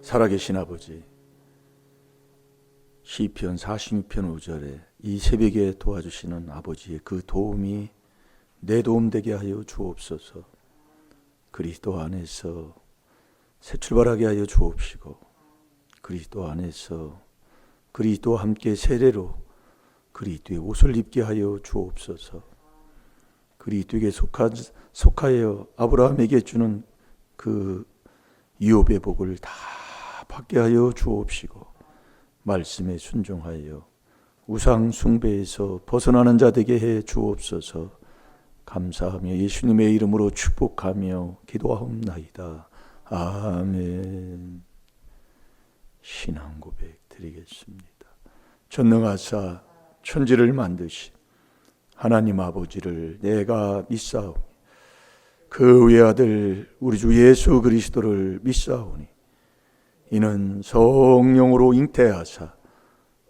살아계신 아버지, 시편 46편 5절에 이 새벽에 도와주시는 아버지의 그 도움이 내 도움 되게 하여 주옵소서. 그리스도 안에서 새 출발하게 하여 주옵시고, 그리스도 안에서 그리스도와 함께 세례로 그리스도의 옷을 입게 하여 주옵소서. 그리스도에게 속하여 아브라함에게 주는 그 유업의 복을 다 받게 하여 주옵시고, 말씀에 순종하여 우상 숭배에서 벗어나는 자 되게 해 주옵소서. 감사하며 예수님의 이름으로 축복하며 기도하옵나이다. 아멘. 신앙 고백 드리겠습니다. 전능하사 천지를 만드신 하나님 아버지를 내가 믿사오니, 그 외아들 우리 주 예수 그리스도를 믿사오니, 이는 성령으로 잉태하사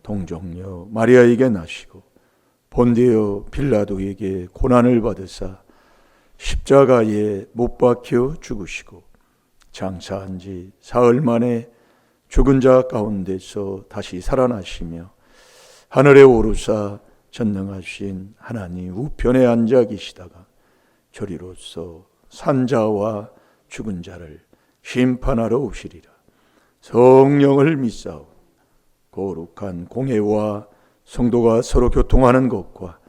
동정녀 마리아에게 나시고 본디오 빌라도에게 고난을 받으사 십자가에 못 박혀 죽으시고 장사한 지 사흘 만에 죽은 자 가운데서 다시 살아나시며 하늘에 오르사 전능하신 하나님 우편에 앉아 계시다가 저리로서 산자와 죽은 자를 심판하러 오시리라. 성령을 믿사오. 거룩한 공회와 성도가 서로 교통하는 것과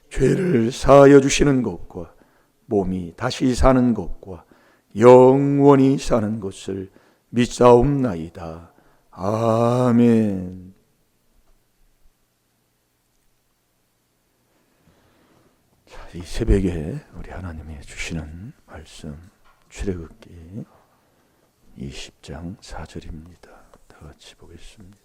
죄를 사하여 주시는 것과 몸이 다시 사는 것과 영원히 사는 것을 믿사옵나이다. 아멘. 자, 이 새벽에 우리 하나님이 주시는 말씀 출애굽기 20장 4절입니다. 다 같이 보겠습니다.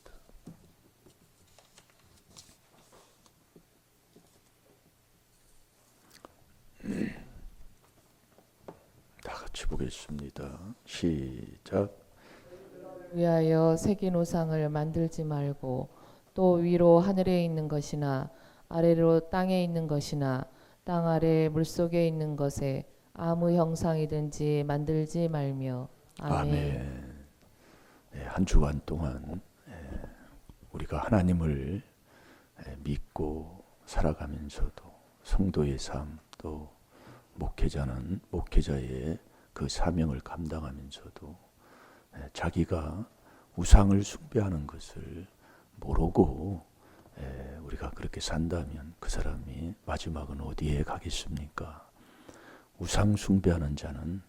다 같이 보겠습니다. 시작. 위하여 새긴 우상을 만들지 말고 또 위로 하늘에 있는 것이나 아래로 땅에 있는 것이나 땅 아래 물속에 있는 것에 아무 형상이든지 만들지 말며. 아멘. 네, 한 주간 동안 우리가 하나님을 믿고 살아가면서도 성도의 삶, 또 목회자는 목회자의 그 사명을 감당하면서도 자기가 우상을 숭배하는 것을 모르고 우리가 그렇게 산다면 그 사람이 마지막은 어디에 가겠습니까? 우상 숭배하는 자는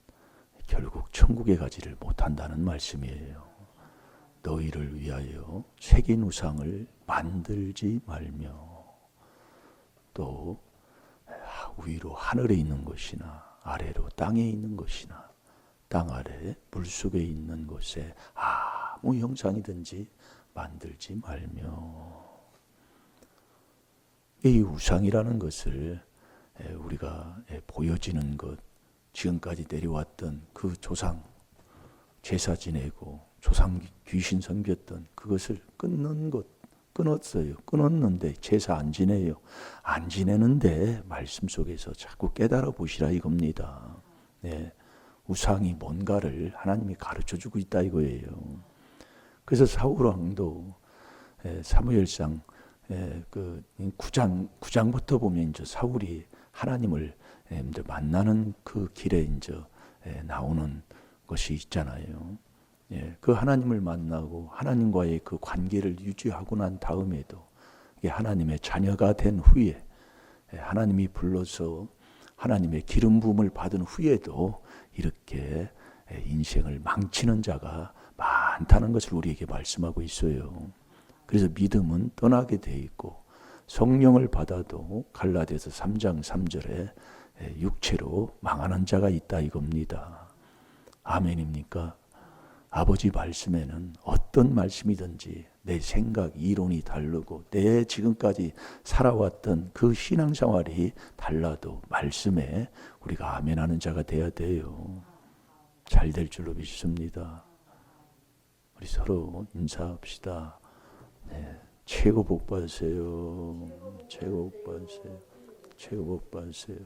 결국 천국에 가지를 못한다는 말씀이에요. 너희를 위하여 새긴 우상을 만들지 말며, 또 위로 하늘에 있는 것이나 아래로 땅에 있는 것이나 땅 아래 물속에 있는 곳에 아무 형상이든지 만들지 말며. 이 우상이라는 것을 우리가 보여지는 것, 지금까지 내려왔던 그 조상 제사 지내고 조상 귀신 섬겼던 그것을 끊는 것, 끊었어요. 끊었는데 제사 안 지내요. 안 지내는데 말씀 속에서 자꾸 깨달아 보시라 이겁니다. 네, 우상이 뭔가를 하나님이 가르쳐주고 있다 이거예요. 그래서 사울 왕도 사무엘상 그 9장부터 보면 이제 사울이 하나님을 만나는 그 길에 이제 나오는 것이 있잖아요. 그 하나님을 만나고 하나님과의 그 관계를 유지하고 난 다음에도 하나님의 자녀가 된 후에 하나님이 불러서 하나님의 기름 부음을 받은 후에도 이렇게 인생을 망치는 자가 많다는 것을 우리에게 말씀하고 있어요. 그래서 믿음은 떠나게 돼 있고 성령을 받아도 갈라디아서 3장 3절에 육체로 망하는 자가 있다 이겁니다. 아멘입니까? 아버지 말씀에는 어떤 말씀이든지 내 생각, 이론이 다르고 내 지금까지 살아왔던 그 신앙생활이 달라도 말씀에 우리가 아멘하는 자가 돼야 돼요. 잘 될 줄로 믿습니다. 우리 서로 인사합시다. 네, 최고 복 받으세요. 최고 복 받으세요. 최고 복 받으세요.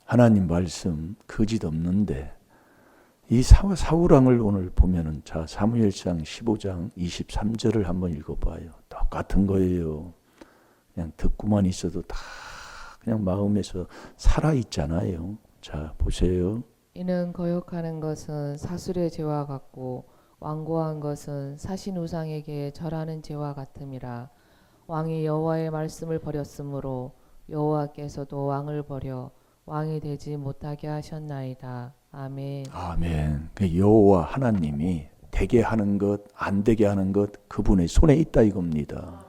하나님 말씀 거짓 없는데 이 사울왕을 오늘 보면은 자 사무엘상 15장 23절을 한번 읽어봐요. 똑같은 거예요. 그냥 듣고만 있어도 다 그냥 마음에서 살아 있잖아요. 자 보세요. 이는 거역하는 것은 사술의 죄와 같고 완고한 것은 사신 우상에게 절하는 죄와 같음이라. 왕이 여호와의 말씀을 버렸으므로 여호와께서도 왕을 버려 왕이 되지 못하게 하셨나이다. 아멘. 아멘. 그 여호와 하나님이 되게 하는 것, 안 되게 하는 것 그분의 손에 있다 이겁니다.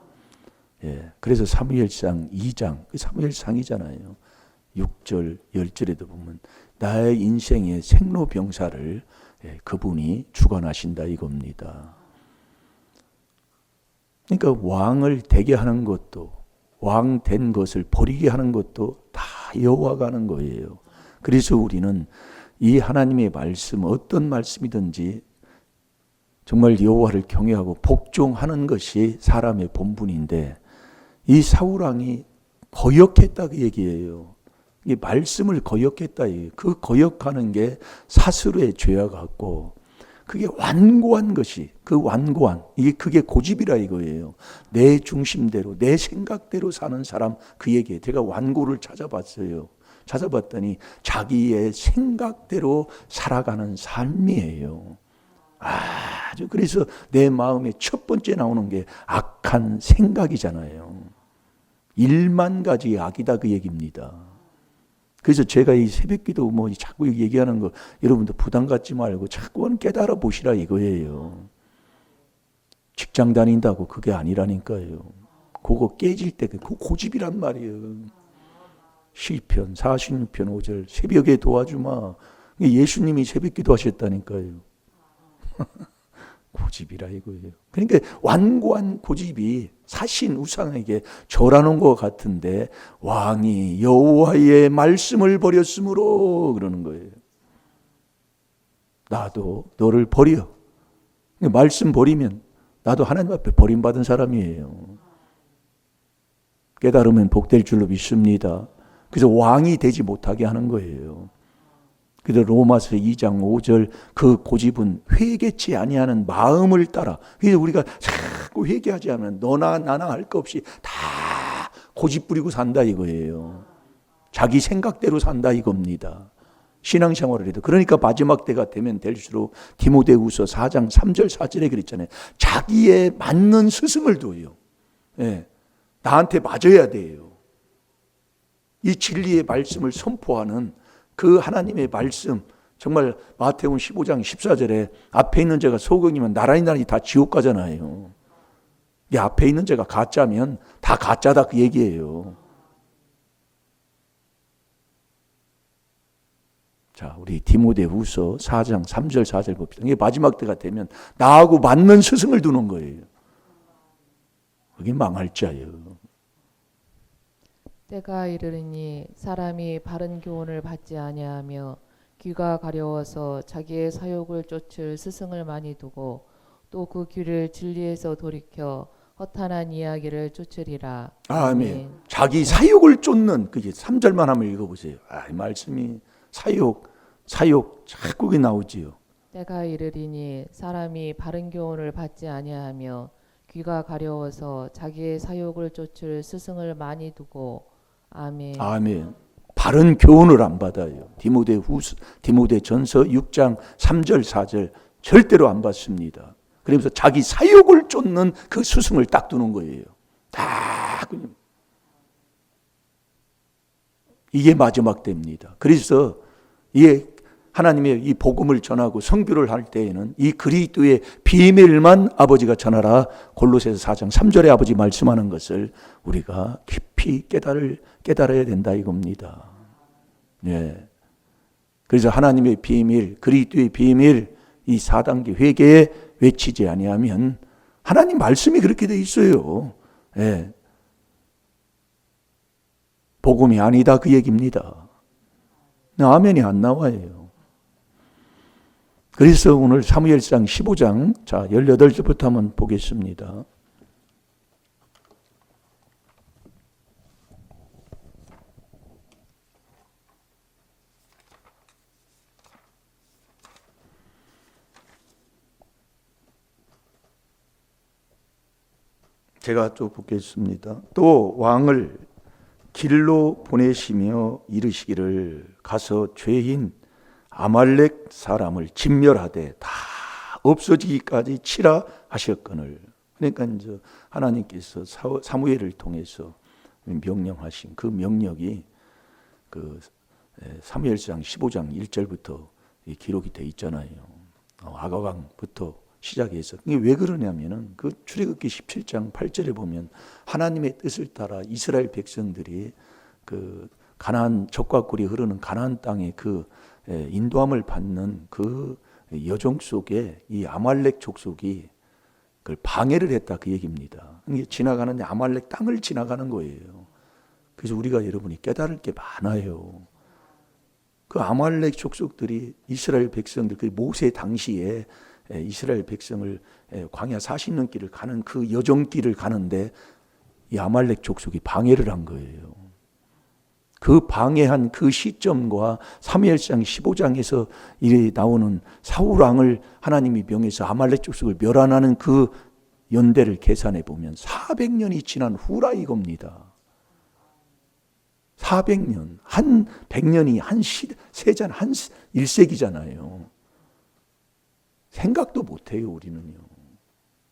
예. 그래서 사무엘상 2장, 사무엘상이잖아요. 6절, 10절에도 보면 나의 인생의 생로병사를 그분이 주관하신다 이겁니다. 그러니까 왕을 되게 하는 것도 왕 된 것을 버리게 하는 것도 다 여호와가 하는 거예요. 그래서 우리는 이 하나님의 말씀 어떤 말씀이든지 정말 여호와를 경외하고 복종하는 것이 사람의 본분인데 이 사울왕이 거역했다 그 얘기예요. 이 말씀을 거역했다. 그 거역하는 게 사슬의 죄와 같고 그게 완고한 것이 그 완고한 이게 그게 고집이라 이거예요. 내 중심대로 내 생각대로 사는 사람 그 얘기예요. 제가 완고를 찾아봤어요. 찾아봤더니 자기의 생각대로 살아가는 삶이에요. 아주 그래서 내 마음에 첫 번째 나오는 게 악한 생각이잖아요. 1만 가지 악이다 그 얘기입니다. 그래서 제가 이 새벽기도 뭐 자꾸 얘기하는 거 여러분들 부담 갖지 말고 자꾸는 깨달아 보시라 이거예요. 직장 다닌다고 그게 아니라니까요. 그거 깨질 때 그 고집이란 말이에요. 시편 46편 5절 새벽에 도와주마. 예수님이 새벽기도 하셨다니까요. 고집이라 이거예요. 그러니까 완고한 고집이 사신 우상에게 절하는 것 같은데 왕이 여호와의 말씀을 버렸으므로 그러는 거예요. 나도 너를 버려. 말씀 버리면 나도 하나님 앞에 버림받은 사람이에요. 깨달으면 복될 줄로 믿습니다. 그래서 왕이 되지 못하게 하는 거예요. 그래서 로마서 2장 5절 그 고집은 회개치 아니하는 마음을 따라. 그래서 우리가 자꾸 회개하지 않으면 너나 나나 할 것 없이 다 고집 부리고 산다 이거예요. 자기 생각대로 산다 이겁니다. 신앙생활을 해도 그러니까 마지막 때가 되면 될수록 디모데후서 4장 3절 4절에 그랬잖아요. 자기에 맞는 스승을 둬요. 예, 나한테 맞아야 돼요. 이 진리의 말씀을 선포하는 그 하나님의 말씀 정말 마태복음 15장 14절에 앞에 있는 자가 소경이면 나란히 다 지옥 가잖아요. 이 앞에 있는 자가 가짜면 다 가짜다 그 얘기예요. 자, 우리 디모데후서 4장 3절 4절 봅시다. 이게 마지막 때가 되면 나하고 맞는 스승을 두는 거예요. 그게 망할 자예요. 때가 이르리니 사람이 바른 교훈을 받지 아니하며 귀가 가려워서 자기의 사욕을 쫓을 스승을 많이 두고 또 그 귀를 진리에서 돌이켜 허탄한 이야기를 쫓으리라. 아멘. 자기 사욕을 쫓는 그게 3절만 한번 읽어보세요. 이 말씀이 사욕 자꾸 그게 나오지요. 때가 이르리니 사람이 바른 교훈을 받지 아니하며 귀가 가려워서 자기의 사욕을 쫓을 스승을 많이 두고 아멘. 아멘. 바른 교훈을 안 받아요. 디모데전서 6장 3절 4절 절대로 안 받습니다. 그러면서 자기 사욕을 쫓는 그 스승을 딱 두는 거예요. 다 그냥. 이게 마지막 때입니다. 그래서 이게 하나님의 이 복음을 전하고 선교를 할 때에는 이 그리스도의 비밀만 아버지가 전하라. 골로새서 4장 3절에 아버지 말씀하는 것을 우리가 깊이 깨달아야 된다 이겁니다. 네. 그래서 하나님의 비밀, 그리스도의 비밀 이 4단계 회개에 외치지 아니하면 하나님 말씀이 그렇게 돼 있어요. 네. 복음이 아니다 그 얘기입니다. 아멘이 안 나와요. 그래서 오늘 사무엘상 15장 자 18절부터 한번 보겠습니다. 제가 또 보겠습니다. 또 왕을 길로 보내시며 이르시기를 가서 죄인 아말렉 사람을 진멸하되 다 없어지기까지 치라 하셨거늘. 그러니까 이제 하나님께서 사무엘을 통해서 명령하신 그 명령이 그 사무엘상 15장 1절부터 기록이 돼 있잖아요. 아가왕부터 시작해서. 이게 왜 그러냐면은 그 출애굽기 17장 8절에 보면 하나님의 뜻을 따라 이스라엘 백성들이 그 가나안 적과 꿀이 흐르는 가나안 땅의 그 인도함을 받는 그 여정 속에 이 아말렉 족속이 그걸 방해를 했다, 그 얘기입니다. 이게 지나가는 아말렉 땅을 지나가는 거예요. 그래서 우리가 여러분이 깨달을 게 많아요. 그 아말렉 족속들이 이스라엘 백성들, 그 모세 당시에 이스라엘 백성을 광야 40년 길을 가는 그 여정길을 가는데 이 아말렉 족속이 방해를 한 거예요. 그 방해한 그 시점과 사무엘상 15장에서 나오는 사울 왕을 하나님이 명해서 아말렉 족속을 멸하는 그 연대를 계산해 보면 400년이 지난 후라 이겁니다. 400년, 한 100년이 한 세잔, 한 1세기잖아요. 생각도 못해요, 우리는요.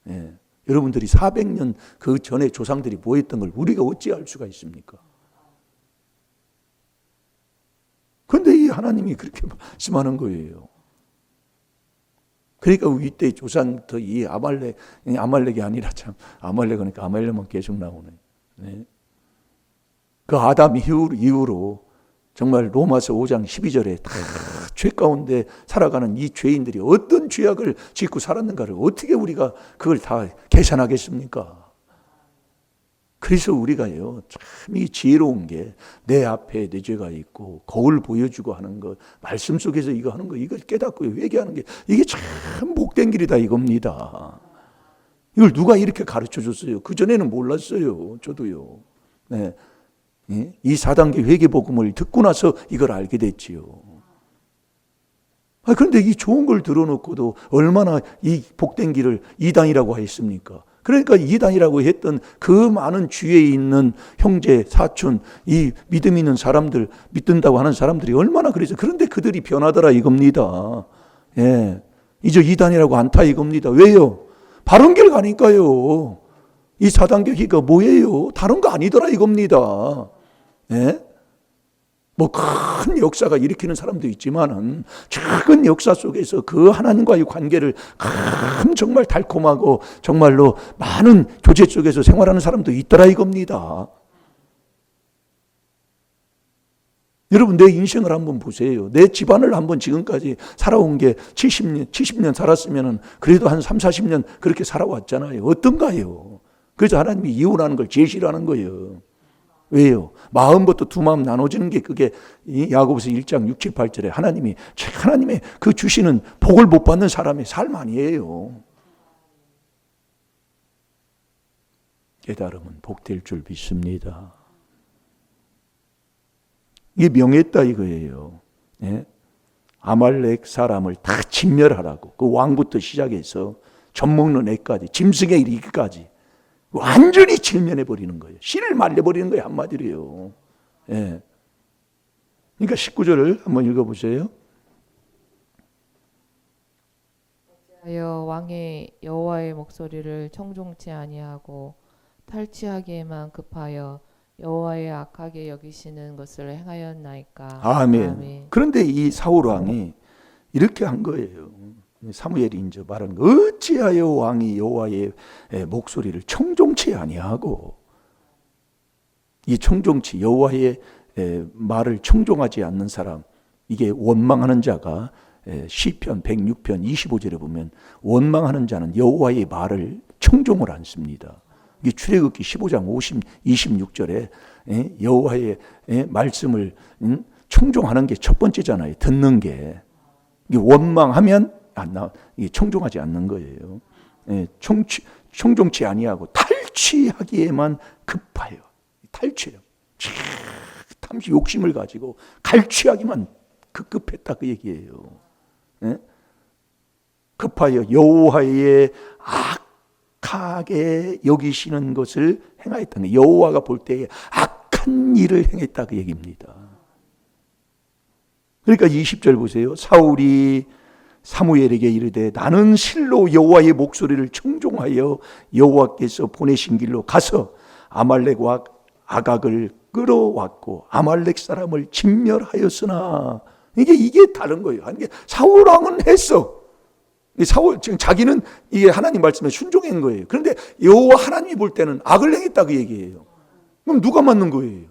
예. 여러분들이 400년 그 전에 조상들이 뭐 했던 걸 우리가 어찌 알 수가 있습니까? 그런데 이 하나님이 그렇게 말씀하는 거예요. 그러니까 이때 조상부터 이 아말렉이 아니라 참, 아말렉 그러니까 아말렉만 계속 나오네. 네. 그 아담 이후로 정말 로마서 5장 12절에 죄 가운데 살아가는 이 죄인들이 어떤 죄악을 짓고 살았는가를 어떻게 우리가 그걸 다 계산하겠습니까? 그래서 우리가요, 참 이 지혜로운 게 내 앞에 내 죄가 있고 거울 보여주고 하는 것, 말씀 속에서 이거 하는 거, 이걸 깨닫고 회개하는 게 이게 참 복된 길이다 이겁니다. 이걸 누가 이렇게 가르쳐 줬어요? 그전에는 몰랐어요. 저도요. 네. 이 4단계 회개복음을 듣고 나서 이걸 알게 됐지요. 그런데 이 좋은 걸 들어놓고도 얼마나 이 복된 길을 2단이라고 했습니까? 그러니까 2단이라고 했던 그 많은 주위에 있는 형제, 사촌, 이 믿음 있는 사람들, 믿는다고 하는 사람들이 얼마나 그래서 그런데 그들이 변하더라 이겁니다. 예. 이제 2단이라고 않다 이겁니다. 왜요? 바른 길 가니까요. 이 4단계 기가 뭐예요? 다른 거 아니더라 이겁니다. 예? 뭐 큰 역사가 일으키는 사람도 있지만은 작은 역사 속에서 그 하나님과의 관계를 정말 달콤하고 정말로 많은 교제 속에서 생활하는 사람도 있더라 이겁니다. 여러분 내 인생을 한번 보세요. 내 집안을 한번 지금까지 살아온 게 70년 살았으면은 그래도 한 3, 40년 그렇게 살아왔잖아요. 어떤가요? 그래서 하나님이 이혼하는 걸 제시하는 거예요. 왜요? 마음부터 두 마음 나눠지는 게 그게 야고보서 1장 6, 7, 8절에 하나님의 그 주시는 복을 못 받는 사람의 삶 아니에요. 깨달음은 복될 줄 믿습니다. 이게 명했다 이거예요. 예? 아말렉 사람을 다 진멸하라고. 그 왕부터 시작해서 젖먹는 애까지, 짐승에 이르기까지 완전히 진멸해버리는 거예요. 씨를 말려버리는 거예요. 한마디로요. 예. 그러니까 19절을 한번 읽어보세요. 하여 왕의 여호와의 목소리를 청종치 아니하고 탈취하기에만 급하여 여호와의 악하게 여기시는 것을 행하였나이까. 아멘. 아멘. 그런데 이 사울 왕이 이렇게 한 거예요. 사무엘이 이제 말하는 거, 어찌하여 왕이 여호와의 목소리를 청종치 아니하고, 이 청종치 여호와의 말을 청종하지 않는 사람, 이게 원망하는 자가 시편 106편 25절에 보면 원망하는 자는 여호와의 말을 청종을 안 씁니다. 이게 출애굽기 15장 26절에 여호와의 말씀을 청종하는 게 첫 번째잖아요. 듣는 게. 이게 원망하면 안 나와. 이게 청종하지 않는 거예요. 청종치 아니하고 탈취하기에만 급하여. 탈취해요. 탐시 욕심을 가지고 갈취하기만 급급했다 그 얘기예요. 급하여 여호와의 악하게 여기시는 것을 행하였다는 거예요. 여호와가 볼 때에 악한 일을 행했다 그 얘기입니다. 그러니까 20절 보세요. 사울이 사무엘에게 이르되 나는 실로 여호와의 목소리를 청종하여 여호와께서 보내신 길로 가서 아말렉과 아각을 끌어왔고 아말렉 사람을 진멸하였으나 이게 다른 거예요. 사울 왕은 했어. 사울 지금 자기는 이게 하나님 말씀에 순종한 거예요. 그런데 여호와 하나님이 볼 때는 악을 행했다 그 얘기예요. 그럼 누가 맞는 거예요?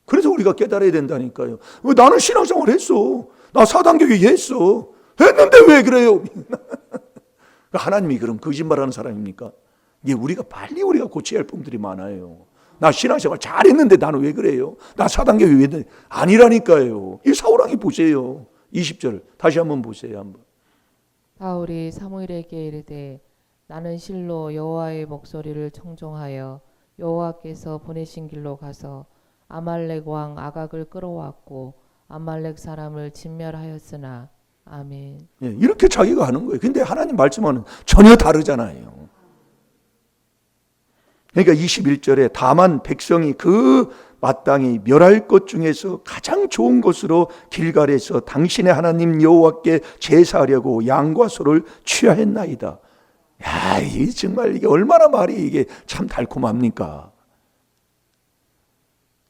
그래서 우리가 깨달아야 된다니까요. 나는 신앙생활 했어. 나 사단교회 했어. 했는데 왜 그래요? 하나님이 그럼 거짓말하는 사람입니까? 이게 빨리 우리가 고쳐야 할 부분들이 많아요. 나 신앙생활 잘했는데 나는 왜 그래요? 나 사단교회 왜 했는데 아니라니까요. 이 사울왕이 보세요. 20절 다시 한번 보세요. 한번. 사울이 사무엘에게 이르되 나는 실로 여호와의 목소리를 청종하여 여호와께서 보내신 길로 가서 아말렉 왕 아각을 끌어왔고 아말렉 사람을 진멸하였으나 아멘. 예, 이렇게 자기가 하는 거예요. 근데 하나님 말씀은 전혀 다르잖아요. 그러니까 21절에 다만 백성이 그 마땅히 멸할 것 중에서 가장 좋은 것으로 길갈에서 당신의 하나님 여호와께 제사하려고 양과 소를 취하였나이다. 야, 이게 정말 이게 얼마나 말이 이게 참 달콤합니까?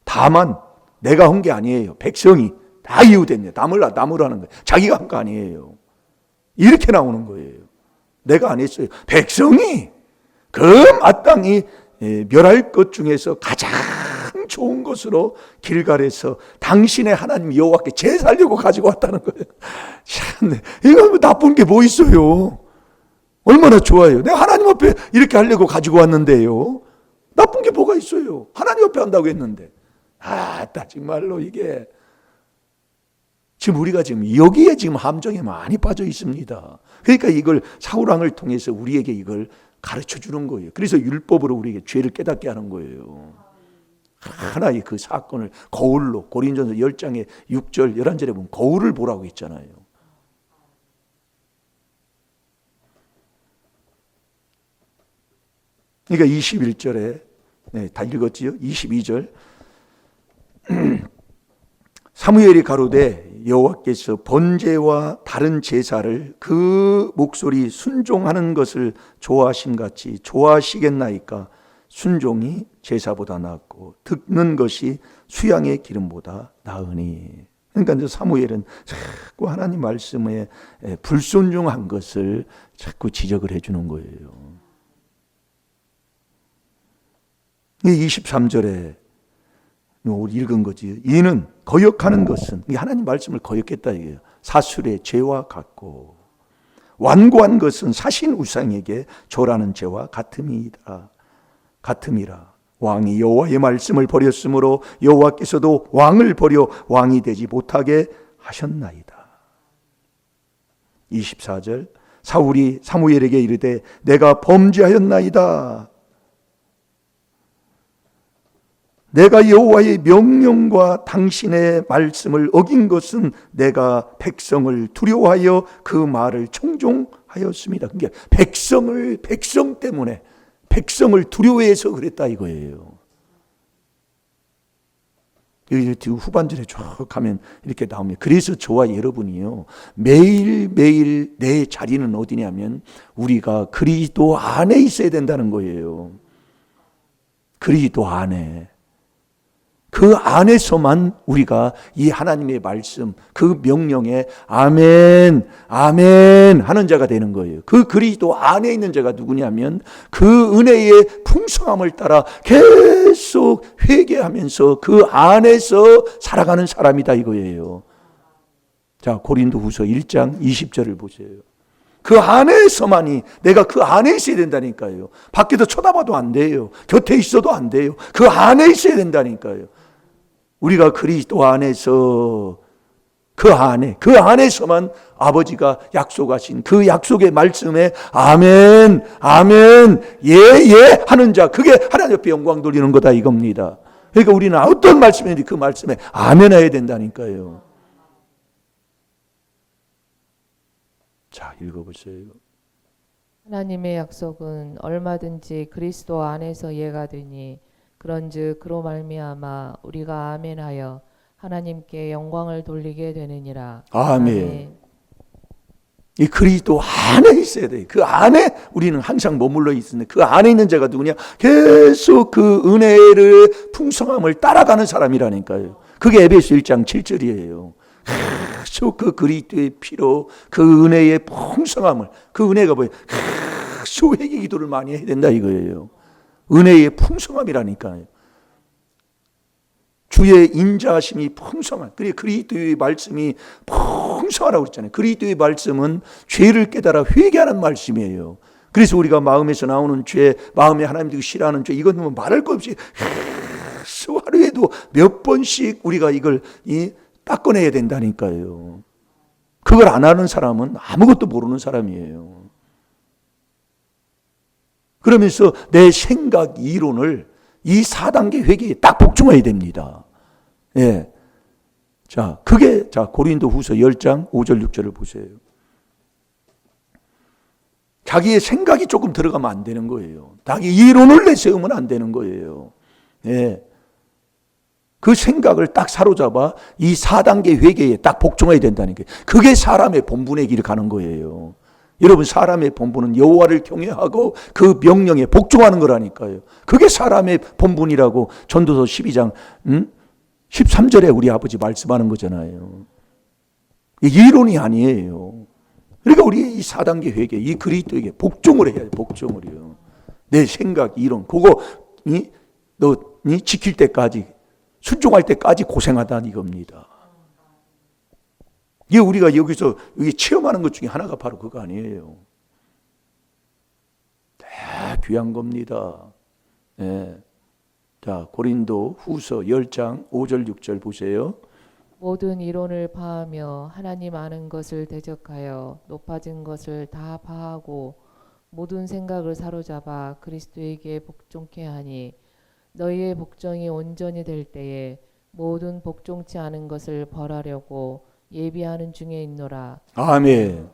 다만 내가 한 게 아니에요. 백성이 다 이유됐네. 남으라는 거예요. 자기가 한 거 아니에요. 이렇게 나오는 거예요. 내가 안 했어요. 백성이 그 마땅히 멸할 것 중에서 가장 좋은 것으로 길갈에서 당신의 하나님 여호와께 제사하려고 가지고 왔다는 거예요. 참, 이거 나쁜 게 뭐 있어요? 얼마나 좋아요. 내가 하나님 앞에 이렇게 하려고 가지고 왔는데요. 나쁜 게 뭐가 있어요? 하나님 앞에 한다고 했는데. 정말로 이게 지금 우리가 지금 여기에 지금 함정에 많이 빠져 있습니다. 그러니까 이걸 사울왕을 통해서 우리에게 이걸 가르쳐 주는 거예요. 그래서 율법으로 우리에게 죄를 깨닫게 하는 거예요. 하나의 그 사건을 거울로 고린전서 10장에 6절 11절에 보면 거울을 보라고 했잖아요. 그러니까 21절에 다 읽었지요? 22절 사무엘이 가로되 여호와께서 번제와 다른 제사를 그 목소리 순종하는 것을 좋아하심같이 좋아하시겠나이까. 순종이 제사보다 낫고 듣는 것이 수양의 기름보다 나으니. 그러니까 이제 사무엘은 자꾸 하나님 말씀에 불순종한 것을 자꾸 지적을 해주는 거예요. 23절에 우리 읽은 거지. 이는 거역하는 것은, 하나님 말씀을 거역했다 이게요. 사술의 죄와 같고 완고한 것은 사신 우상에게 절하는 죄와 같음이라. 왕이 여호와의 말씀을 버렸으므로 여호와께서도 왕을 버려 왕이 되지 못하게 하셨나이다. 24절 사울이 사무엘에게 이르되 내가 범죄하였나이다. 내가 여호와의 명령과 당신의 말씀을 어긴 것은 내가 백성을 두려워하여 그 말을 청종하였습니다. 그러니까 백성 때문에 백성을 두려워해서 그랬다 이거예요. 여기 후반절에 쭉 가면 이렇게 나옵니다. 그래서 저와 여러분이요 매일매일 내 자리는 어디냐면 우리가 그리스도 안에 있어야 된다는 거예요. 그리스도 안에. 그 안에서만 우리가 이 하나님의 말씀, 그 명령에 아멘, 아멘 하는 자가 되는 거예요. 그 그리스도 안에 있는 자가 누구냐면 그 은혜의 풍성함을 따라 계속 회개하면서 그 안에서 살아가는 사람이다 이거예요. 자, 고린도후서 1장 20절을 보세요. 그 안에서만이 내가 그 안에 있어야 된다니까요. 밖에서 쳐다봐도 안 돼요. 곁에 있어도 안 돼요. 그 안에 있어야 된다니까요. 우리가 그리스도 안에서 그 안에서만 아버지가 약속하신 그 약속의 말씀에 아멘, 아멘, 예, 예 하는 자, 그게 하나님 앞에 영광 돌리는 거다 이겁니다. 그러니까 우리는 어떤 말씀인지 그 말씀에 아멘 해야 된다니까요. 자, 읽어보세요. 하나님의 약속은 얼마든지 그리스도 안에서 예가 되니 그런즉 그로 말미암아 우리가 아멘하여 하나님께 영광을 돌리게 되느니라. 아멘. 이 그리스도 안에 있어야 돼. 그 안에 우리는 항상 머물러 있는데 그 안에 있는 자가 누구냐? 계속 그 은혜를 풍성함을 따라가는 사람이라니까요. 그게 에베소 1장 7절이에요. 계속 그 그리스도의 피로 그 은혜의 풍성함을, 그 은혜가 뭐예요? 계속 회개 기도를 많이 해야 된다 이거예요. 은혜의 풍성함이라니까요. 주의 인자하심이 풍성한, 그리고 그리스도의 말씀이 풍성하라고 그랬잖아요. 그리스도의 말씀은 죄를 깨달아 회개하는 말씀이에요. 그래서 우리가 마음에서 나오는 죄, 마음에 하나님들이 싫어하는 죄, 이건 뭐 말할 것 없이 하루에도 몇 번씩 우리가 이걸 닦아내야 된다니까요. 그걸 안 하는 사람은 아무것도 모르는 사람이에요. 그러면서 내 생각, 이론을 이 4단계 회개에 딱 복종해야 됩니다. 예. 자, 그게, 고린도 후서 10장 5절 6절을 보세요. 자기의 생각이 조금 들어가면 안 되는 거예요. 자기 이론을 내세우면 안 되는 거예요. 예. 그 생각을 딱 사로잡아 이 4단계 회개에 딱 복종해야 된다는 게, 그게 사람의 본분의 길을 가는 거예요. 여러분, 사람의 본분은 여호와를 경외하고 그 명령에 복종하는 거라니까요. 그게 사람의 본분이라고 전도서 12장 13절에 우리 아버지 말씀하는 거잖아요. 이론이 아니에요. 그러니까 우리 이 4단계 회개, 이 그리스도에게 복종을 해야 돼. 복종을요. 내 생각, 이론, 그거 너 지킬 때까지, 순종할 때까지 고생하다는 이겁니다. 이게 우리가 여기서 체험하는 것 중에 하나가 바로 그거 아니에요. 귀한 겁니다. 네. 자, 고린도 후서 10장 5절 6절 보세요. 모든 이론을 파하며 하나님 아는 것을 대적하여 높아진 것을 다 파하고 모든 생각을 사로잡아 그리스도에게 복종케 하니 너희의 복종이 온전히 될 때에 모든 복종치 않은 것을 벌하려고 예비하는 중에 있노라. 아멘.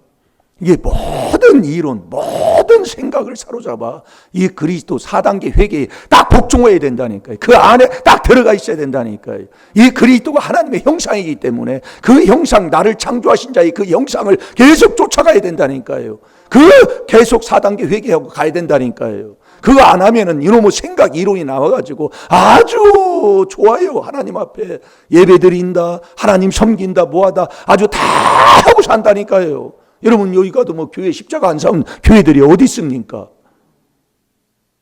이게 모든 이론, 모든 생각을 사로잡아 이 그리스도 4단계 회개에 딱 복종해야 된다니까요. 그 안에 딱 들어가 있어야 된다니까요. 이 그리스도가 하나님의 형상이기 때문에 그 형상, 나를 창조하신 자의 그 형상을 계속 쫓아가야 된다니까요. 그 계속 4단계 회개하고 가야 된다니까요. 그거 안 하면은 이놈의 생각, 이론이 나와가지고 아주 좋아요. 하나님 앞에 예배 드린다, 하나님 섬긴다, 뭐하다, 아주 다 하고 산다니까요. 여러분, 여기 가도 뭐 교회 십자가 안 사온 교회들이 어디 있습니까?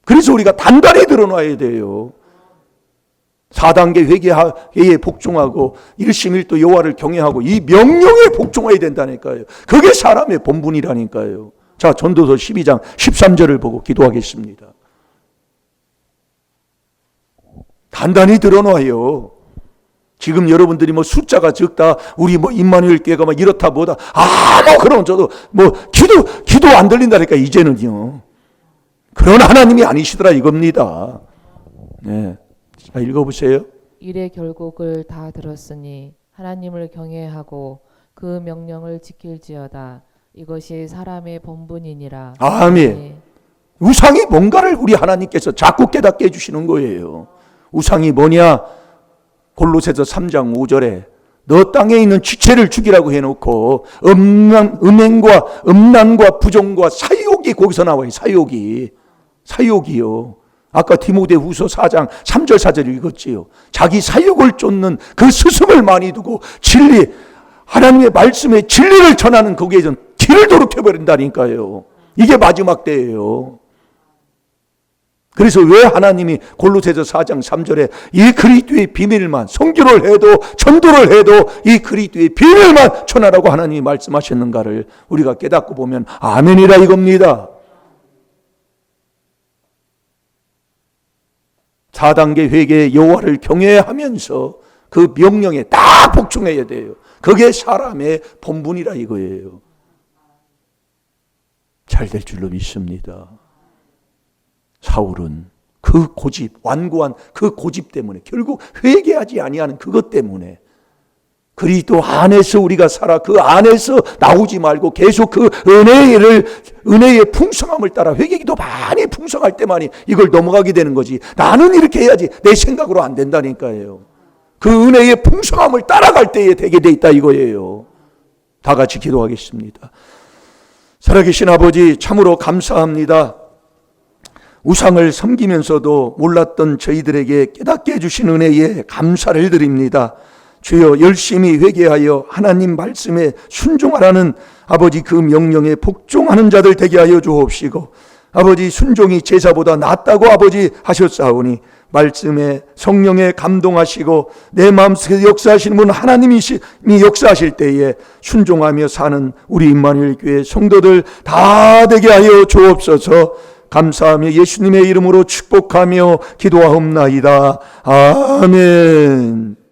그래서 우리가 단단히 드러나야 돼요. 4단계 회개에 복종하고 일심일도 여호와를 경외하고 이 명령에 복종해야 된다니까요. 그게 사람의 본분이라니까요. 자, 전도서 12장 13절을 보고 기도하겠습니다. 단단히 드러나요. 지금 여러분들이 뭐 숫자가 적다, 우리 뭐 임마누엘 교회가 막 이렇다 뭐다, 뭐 그러면 저도 뭐 기도 안 들린다니까 이제는요. 그런 하나님이 아니시더라 이겁니다. 네. 자, 읽어보세요. 일의 결국을 다 들었으니 하나님을 경외하고 그 명령을 지킬지어다. 이것이 사람의 본분이니라. 아멘. 네. 우상이 뭔가를 우리 하나님께서 자꾸 깨닫게 해주시는 거예요. 우상이 뭐냐? 골로새서 3장 5절에 너 땅에 있는 지체를 죽이라고 해놓고 음행과 음란과 부정과 사욕이 거기서 나와요. 사욕이요. 아까 디모데후서 4장 3절 4절 읽었지요. 자기 사욕을 쫓는 그 스승을 많이 두고 진리, 하나님의 말씀에 진리를 전하는 거기에 좀 길을 도록해버린다니까요. 이게 마지막 때예요. 그래서 왜 하나님이 골로새서 4장 3절에 이 그리스도의 비밀만, 성교를 해도 전도를 해도 이 그리스도의 비밀만 전하라고 하나님이 말씀하셨는가를 우리가 깨닫고 보면 아멘이라 이겁니다. 4단계 회개의 여호와를 경외하면서 그 명령에 딱 복종해야 돼요. 그게 사람의 본분이라 이거예요. 잘 될 줄로 믿습니다. 사울은 그 고집, 완고한 그 고집 때문에 결국 회개하지 아니하는 그것 때문에 그리스도 안에서 우리가 살아 그 안에서 나오지 말고 계속 그 은혜의 풍성함을 따라 회개기도 많이 풍성할 때만이 이걸 넘어가게 되는 거지. 나는 이렇게 해야지 내 생각으로 안 된다니까요. 그 은혜의 풍성함을 따라갈 때에 되게 돼 있다 이거예요. 다 같이 기도하겠습니다. 살아계신 아버지 참으로 감사합니다. 우상을 섬기면서도 몰랐던 저희들에게 깨닫게 해주신 은혜에 감사를 드립니다. 주여 열심히 회개하여 하나님 말씀에 순종하라는 아버지 그 명령에 복종하는 자들 되게 하여 주옵시고, 아버지 순종이 제사보다 낫다고 아버지 하셨사오니 말씀에 성령에 감동하시고 내 마음속에 역사하시는 분 하나님이 역사하실 때에 순종하며 사는 우리 임마누엘 교회 성도들 다 되게 하여 주옵소서. 감사하며 예수님의 이름으로 축복하며 기도하옵나이다. 아멘.